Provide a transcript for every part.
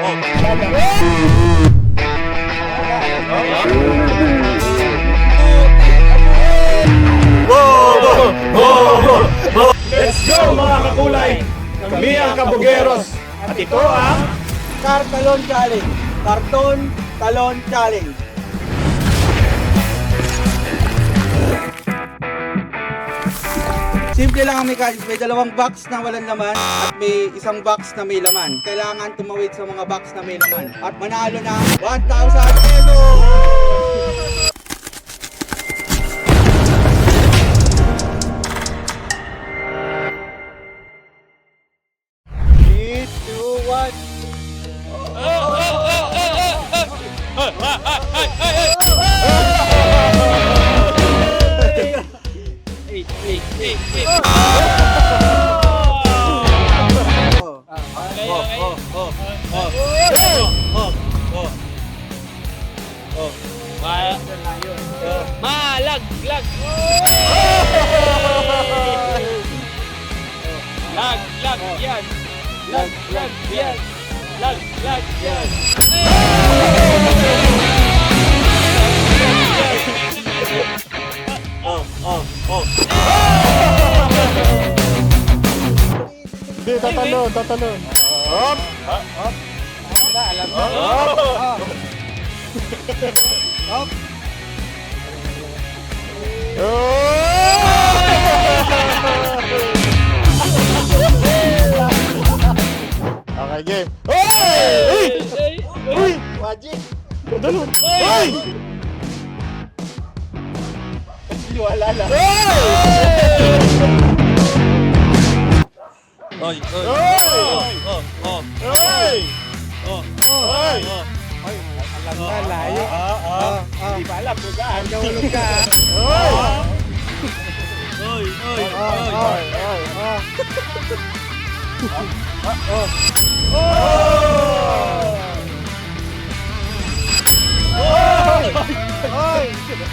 Let's go mga kakulay! Kami ang Kabugeros at ito ang Kartalon Challenge. Karton Talon Challenge. Simple lang ang mechanics. May dalawang box na walang laman at may isang box na may laman. Kailangan tumawid sa mga box na may laman. At manalo na 1,000 pesos! Malaglag! Laglag yan! Laglag yan! Laglag yan! Hindi, tatalon. Hop! Alam mo? Hop! Okay, game. Hey! Uy! Magic! Talon! Hey! Wala lang. Oy! Alam na, layo. Hindi pa alam kung saan. Nahulog ka.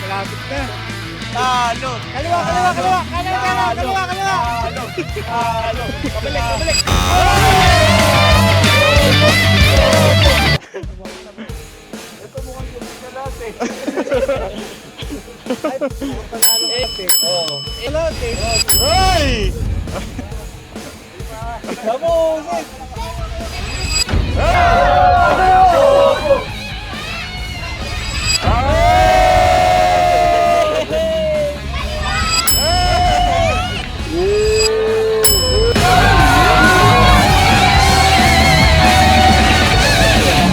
Malapit na. Talo! Kaliwa. Talo! Pabalik! Ito mukhang yung na natin. Hey! Kamusin!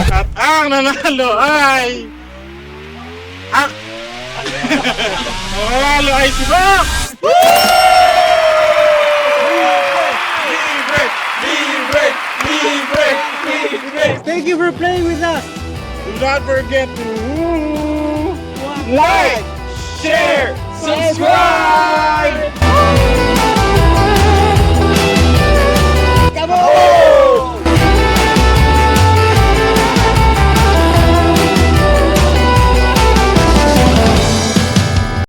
At ang nanalo ay ang nanalo ay si Box! Libre! Thank you for playing with us. Do not forget to like, share, subscribe!